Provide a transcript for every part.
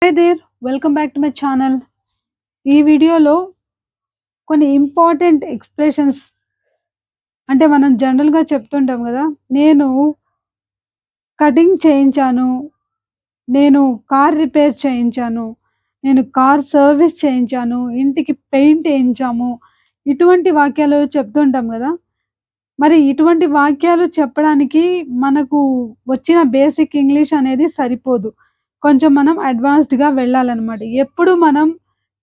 Hi there! Welcome back to my channel. ఈ వీడియోలో కొన్ని ఇంపార్టెంట్ ఎక్స్‌ప్రెషన్స్ అంటే మనం జనరల్‌గా చెప్తుంటాం గదా! నేను కటింగ్ చేయించాను. నేను కార్ రిపేర్ చేయించాను. నేను కార్ సర్విస్ చేయించాను. ఇంటికి పెయింట్ ఏయించాము. ఇటువంటి వాక్యాలు చెప్తుంటాం గదా! మరి ఇటువంటి వాక్యాలు చెప్పడానికి మనకు వచ్చిన బేసిక్ ఇంగ్లీష్ అనేది సరిపోదు. కొంచెం మనం అడ్వాన్స్డ్‌గా వెళ్ళాలనమాట. ఎప్పుడు మనం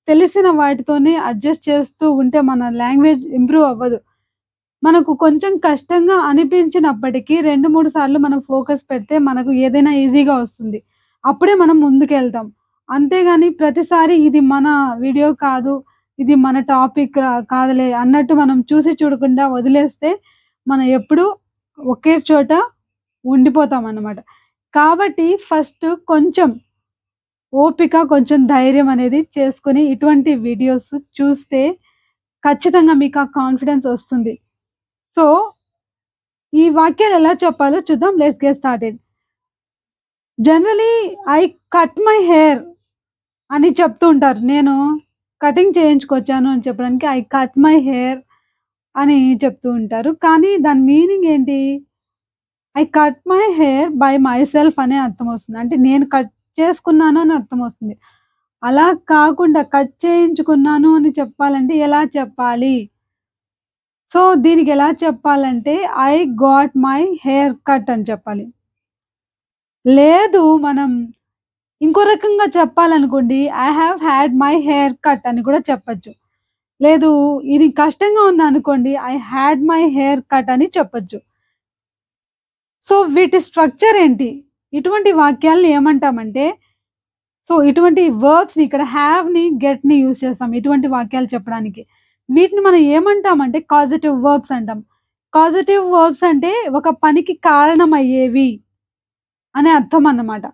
తెలిసిన వాటితోనే అడ్జస్ట్ చేస్తూ ఉంటే మన లాంగ్వేజ్ ఇంప్రూవ్ అవ్వదు. మనకు కొంచెం కష్టంగా అనిపించినప్పటికీ 2, 3 సార్లు మనం ఫోకస్ పెడితే మనకు ఏదైనా ఈజీగా వస్తుంది. అప్పుడే మనం ముందుకెళ్తాం. అంతేగాని ప్రతిసారి ఇది మన వీడియో కాదు, ఇది మన టాపిక్ కాదులే అన్నట్టు మనం చూసి చూడకుండా వదిలేస్తే మనం ఎప్పుడూ ఒకే చోట ఉండిపోతామనమాట. కాబట్టి ఫస్ట్ కొంచెం ఓపిక, కొంచెం ధైర్యం అనేది చేసుకొని ఇటువంటి వీడియోస్ చూస్తే ఖచ్చితంగా మీకు ఆ కాన్ఫిడెన్స్ ఒస్తుంది. సో, ఈ వాక్యాలు ఎలా చెప్పాలో చూద్దాం. Let's get started. Generally I cut my hair అని చెప్తూ ఉంటారు. నేను కటింగ్ చేయించుకొచ్చాను అని చెప్పడానికి ఐ కట్ మై హెయిర్ అని చెప్తూ ఉంటారు. కానీ దాని మీనింగ్ ఏంటి? I cut my hair by myself అనే అర్థమొస్తుంది. అంటే నేను కట్ చేసుకున్నాను అని అర్థమొస్తుంది. అలా కాకుండా కట్ చేయించుకున్నాను అని చెప్పాలంటే ఎలా చెప్పాలి? సో, దీనికెలా చెప్పాలంటే I got my hair cut అని చెప్పాలి. లేదు మనం ఇంకో రకంగా చెప్పాలనుకోండి I have had my hair cut అని కూడా చెప్పొచ్చు. లేదు ఇది కష్టంగా ఉందనుకోండి I had my hair cut అని చెప్పొచ్చు. సో, వీటి స్ట్రక్చర్ ఏంటి? ఇటువంటి వాక్యాలను ఏమంటామంటే ఇటువంటి వర్బ్స్‌ని ఇక్కడ హావ్‌ని, గెట్‌ని యూజ్ చేస్తాం. ఇటువంటి వాక్యాలు చెప్పడానికి. వీటిని మనం ఏమంటామంటే కాజిటివ్ వర్బ్స్ అంటాం. కాజిటివ్ వర్బ్స్ అంటే ఒక పనికి కారణమయ్యేవి అనే అర్థం అన్నమాట.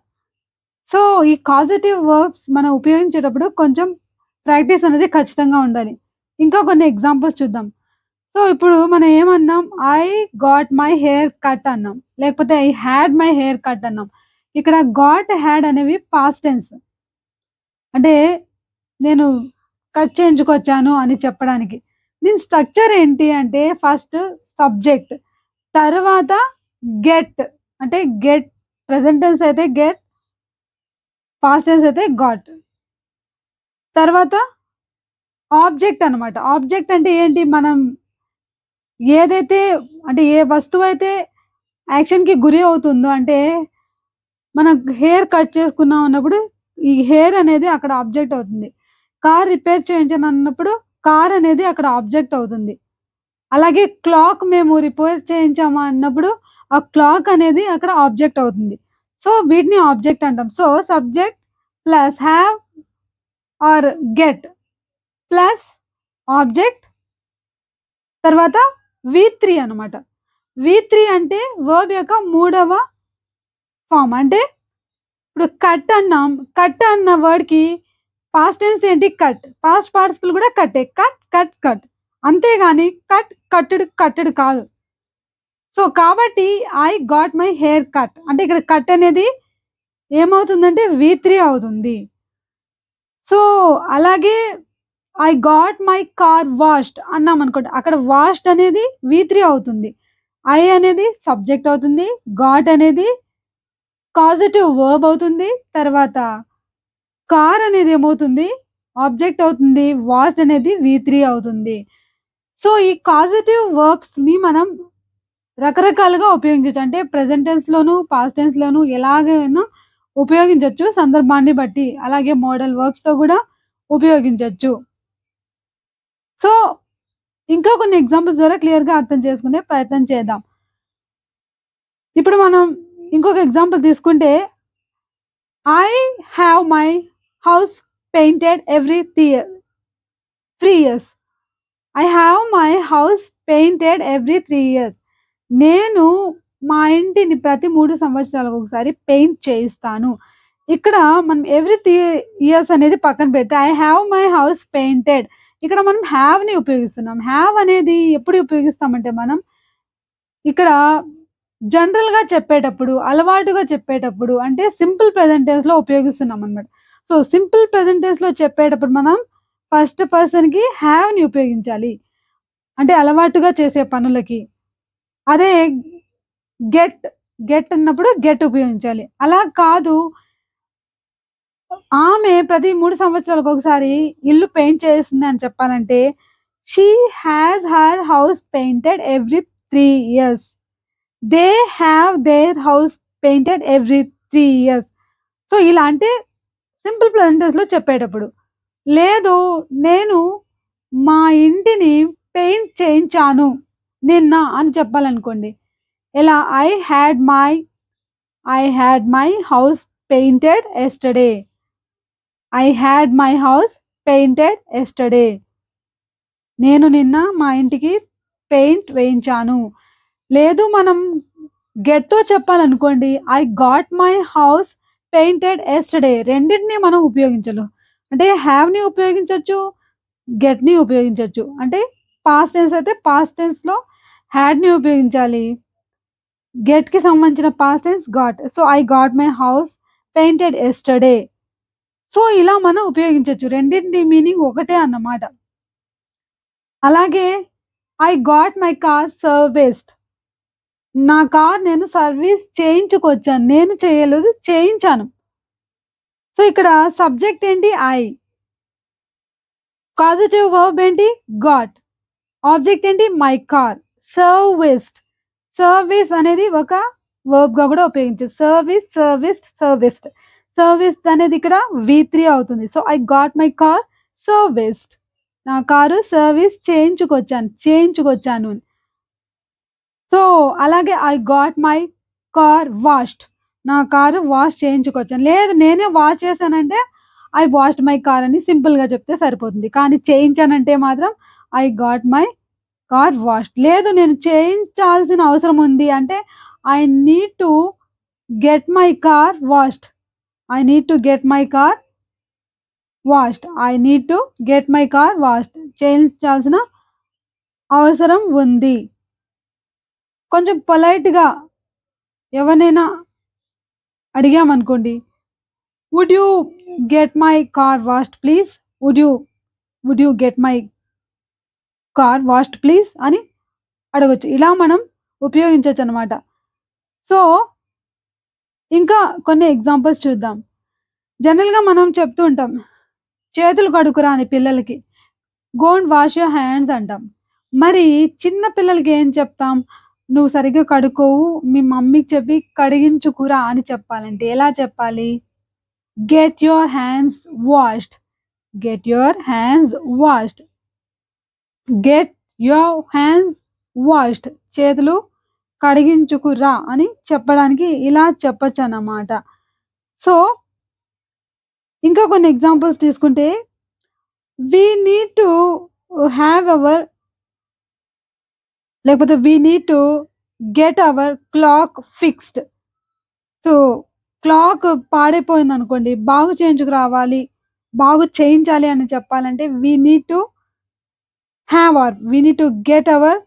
సో, ఈ కాజిటివ్ వర్బ్స్ మనం ఉపయోగించేటప్పుడు కొంచెం ప్రాక్టీస్ అనేది ఖచ్చితంగా ఉండాలి. ఇంకా కొన్ని ఎగ్జాంపుల్స్ చూద్దాం. సో, ఇప్పుడు మనం ఏమన్నాం? I got my hair cut అన్నాం. లేకపోతే I had my hair cut అన్నాం. ఇక్కడ గాట్, హాడ్ అనేవి పాస్ట్ టెన్స్. అంటే నేను కట్ చేయించుకొచ్చాను అని చెప్పడానికి. దీని స్ట్రక్చర్ ఏంటి అంటే ఫస్ట్ సబ్జెక్ట్, తర్వాత గెట్ అంటే గెట్ ప్రెజెంట్ టెన్స్ అయితే గెట్, పాస్ట్ టెన్స్ అయితే గాట్. తర్వాత ఆబ్జెక్ట్ అన్నమాట. ఆబ్జెక్ట్ అంటే ఏంటి? మనం ఏదైతే అంటే ఏ వస్తువైతే యాక్షన్‌కి గురి అవుతుందో అంటే మనం హెయిర్ కట్ చేసుకున్నాం అన్నప్పుడు ఈ హెయిర్ అనేది అక్కడ ఆబ్జెక్ట్ అవుతుంది. కార్ రిపేర్ చేయించానన్నప్పుడు కార్ అనేది అక్కడ ఆబ్జెక్ట్ అవుతుంది. అలాగే క్లాక్ మేము రిపేర్ చేయించాము అన్నప్పుడు ఆ క్లాక్ అనేది అక్కడ ఆబ్జెక్ట్ అవుతుంది. సో, వీటిని ఆబ్జెక్ట్ అంటాం. So, subject plus have or get plus object తర్వాత వి3 అనమాట. వి3 అంటే వర్బ్ యొక్క మూడవ ఫార్మ్. అంటే ఇప్పుడు కట్ అన్నాం. కట్ అన్న వర్డ్‌కి పాస్ట్ టెన్స్ ఏంటి? కట్. పాస్ట్ పార్టిసిపుల్ కూడా కట్టే. Cut, cut, cut. అంతేగాని కట్, కట్టుడు, కట్టెడు కాదు. సో, కాబట్టి I got my hair cut. అంటే ఇక్కడ కట్ అనేది ఏమవుతుందంటే వి3 అవుతుంది. సో, అలాగే I got my car washed అన్నామనుకోండి. అక్కడ వాష్డ్ అనేది వి3 అవుతుంది. ఐ అనేది సబ్జెక్ట్ అవుతుంది. గాట్ అనేది కాజిటివ్ వర్బ్ అవుతుంది. తర్వాత కార్ అనేది ఏమవుతుంది? ఆబ్జెక్ట్ అవుతుంది. వాష్డ్ అనేది వి3 అవుతుంది. సో, ఈ కాజిటివ్ వర్బ్స్‌ని మనం రకరకాలుగా ఉపయోగించొచ్చు. అంటే ప్రెజెంట్ టెన్స్‌లోను, పాస్ట్ టెన్స్‌లోను ఎలాగైనా ఉపయోగించొచ్చు సందర్భాన్ని బట్టి. అలాగే మోడల్ వర్బ్స్‌తో గూడా ఉపయోగించొచ్చు. సో, ఇంకా కొన్ని ఎగ్జాంపుల్స్ ద్వారా క్లియర్‌గా అర్థం చేసుకునే ప్రయత్నం చేద్దాం. ఇప్పుడు మనం ఇంకొక ఎగ్జాంపుల్ తీసుకుంటే I have my house painted every 3 years. I have my house painted every 3 years. నేను మా ఇంటిని ప్రతి 3 సంవత్సరాలకు ఒకసారి పెయింట్ చేయిస్తాను. ఇక్కడ మనం ఎవ్రీ 3 ఇయర్స్ అనేది పక్కన పెడితే I have my house painted. ఇక్కడ మనం హావ్‌ని ఉపయోగిస్తున్నాం. హావ్ అనేది ఎప్పుడు ఉపయోగిస్తామంటే మనం ఇక్కడ జనరల్‌గా చెప్పేటప్పుడు, అలవాటుగా చెప్పేటప్పుడు అంటే సింపుల్ ప్రెజెంట్ టెన్స్‌లో ఉపయోగిస్తున్నామనమాట. సో, సింపుల్ ప్రెజెంట్ టెన్స్‌లో చెప్పేటప్పుడు మనం ఫస్ట్ పర్సన్‌కి హ్యావ్‌ని ఉపయోగించాలి. అంటే అలవాటుగా చేసే పనులకి. అదే గెట్, గెట్ అన్నప్పుడు గెట్ ఉపయోగించాలి. అలా కాదు ఆమె ప్రతి 3 సంవత్సరాలకొకసారి ఇల్లు పెయింట్ చేస్తుంది అని చెప్పాలంటే, she has her house painted every 3 years. They have their house painted every 3 years. So, ఇలా అంటే సింపుల్ ప్రెజెంట్ టెన్స్‌లో చెప్పేటప్పుడు. లేదు నేను మా ఇంటిని పెయింట్ చేయించాను నిన్న అని చెప్పాలనుకోండి. ఎలా I had my house painted yesterday. I had my house painted yesterday. నేను నిన్న మా ఇంటికి పెయింట్ వేయించాను. లేదు మనం గెట్‌తో చెప్పాలనుకోండి. I got my house painted yesterday. రెండిటిని మనం ఉపయోగించలేం. అంటే హావ్‌ని ఉపయోగించొచ్చు. గెట్‌ని ఉపయోగించొచ్చు. అంటే పాస్ట్ టెన్స్ అయితే పాస్ట్ టెన్స్‌లో హాడ్‌ని ఉపయోగించాలి. గెట్‌కి సంబంధించిన past tense got. So, I got my house painted yesterday. So, ఇలా మనం ఉపయోగించొచ్చు. రెండిటి మీనింగ్ ఒకటే అన్నమాట. అలాగే I got my car serviced. నా కార్ నేను సర్వీస్ చేయించుకొచ్చాను. నేను చేయలేదు, చేయించాను. సో, ఇక్కడ సబ్జెక్ట్ ఏంటి ఐ. కాజిటివ్ వర్బ్ ఏంటి గాట్. ఆబ్జెక్ట్ ఏంటి మై కార్. సర్వీస్డ్. సర్వీస్ అనేది ఒక వర్బ్‌గా కూడా ఉపయోగించొచ్చు. సర్వీస్డ్. సర్వీస్డ్ అనేది ఇక్కడ వి3 అవుతుంది. So, I got my car serviced. నా కారు సర్వీస్ చేయించుకొచ్చాను అని. సో, అలాగే I got my car washed. నా కారు వాష్ చేయించుకొచ్చాను. లేదు నేనే వాష్ చేశానంటే ఐ వాష్డ్ మై కార్ అని సింపుల్‌గా చెప్తే సరిపోతుంది. కానీ చేయించానంటే మాత్రం I got my car washed. లేదు నేను చేయించాల్సిన అవసరం ఉంది అంటే I need to get my car washed. I need to get my car washed. I need to get my car washed. చేయించాల్సిన అవసరం ఉంది. కొంచెం పొలైట్‌గా ఎవరినైనా అడిగామనుకోండి. Would you get my car washed please? Would you get my car washed please అని అడగొచ్చు. ఇలా మనం ఉపయోగించొచ్చనమాట. సో, ఇంకా కొన్ని ఎగ్జాంపుల్స్ చూద్దాం. జనరల్‌గా మనం చెప్తూ ఉంటాం. చేతులు కడుక్కురా అని పిల్లలకి. Go and wash your hands అంటాం. మరి చిన్న పిల్లలకి ఏం చెప్తాం? నువ్వు సరిగ్గా కడుక్కోవు. మీ మమ్మీకి చెప్పి కడిగించుకురా అని చెప్పాలంటే ఎలా చెప్పాలి? Get your hands washed. Get your hands washed. Get your hands washed. చేతులు కడిగించుకురా అని చెప్పడానికి ఇలా చెప్పొచ్చన్నమాట. సో, ఇంకా కొన్ని ఎగ్జాంపుల్స్ తీసుకుంటే we need to have our లేకపోతే we need to get our clock fixed. So, clock పాడైపోయిందనుకోండి, బాగు చేయించుకురావాలి, బాగు చేయించాలి అని చెప్పాలంటే we need to get our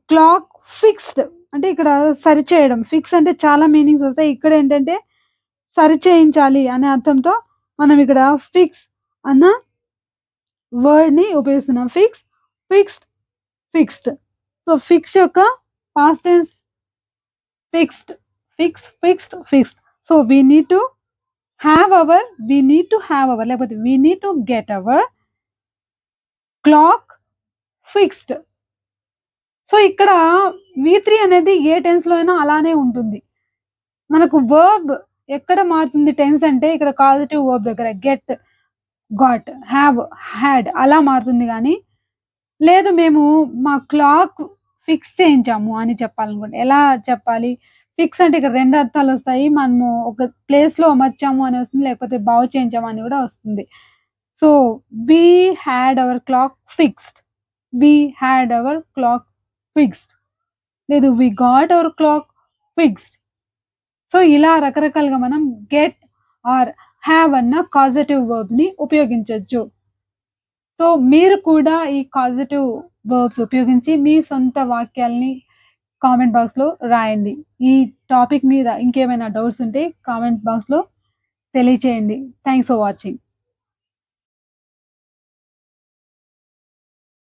clock fixed. అంటే ఇక్కడ సరిచేయడం. ఫిక్స్ అంటే చాలా మీనింగ్స్ వస్తాయి. ఇక్కడేంటంటే సరిచేయించాలి అనే అర్థంతో మనం ఇక్కడ ఫిక్స్ అన్న వర్డ్‌ని ఉపయోగిస్తున్నాం. Fixed, fixed. సో, ఫిక్స్ యొక్క past tense fixed. Fixed. So, we need to have our లేకపోతే we need to get our clock fixed. So, ఇక్కడ వి3 అనేది ఏ టెన్స్‌లో అయినా అలానే ఉంటుంది. మనకు వర్బ్ ఎక్కడ మారుతుంది టెన్స్ అంటే ఇక్కడ కాజిటివ్ వర్బ్ దగ్గర గెట్, గాట్, హావ్, హాడ్ అలా మారుతుంది గానీ, లేదు మేము మా క్లాక్ ఫిక్స్ చేయించాము అని చెప్పాలనుకోండి. ఎలా చెప్పాలి? ఫిక్స్ అంటే ఇక్కడ 2 అర్థాలొస్తాయి. మనము ఒక ప్లేస్‌లో అమర్చాము అని వస్తుంది. లేకపోతే బాగు చేయించాము అని గూడా వస్తుంది. So, we had our clock fixed. We had our clock fixed. లేదు we got our clock fixed. So, ఇలా రకరకాలుగా మనం గెట్ ఆర్ హావ్ అన్న కాజిటివ్ వర్బ్‌ని ఉపయోగించొచ్చు. సో, మీరు కూడా ఈ కాజిటివ్ వర్బ్స్ ఉపయోగించి మీ సొంత వాక్యాల్ని కామెంట్ బాక్స్‌లో రాయండి. ఈ టాపిక్ మీద ఇంకేమైనా డౌట్స్ ఉంటే కామెంట్ బాక్స్‌లో తెలియచేయండి. Thanks for watching.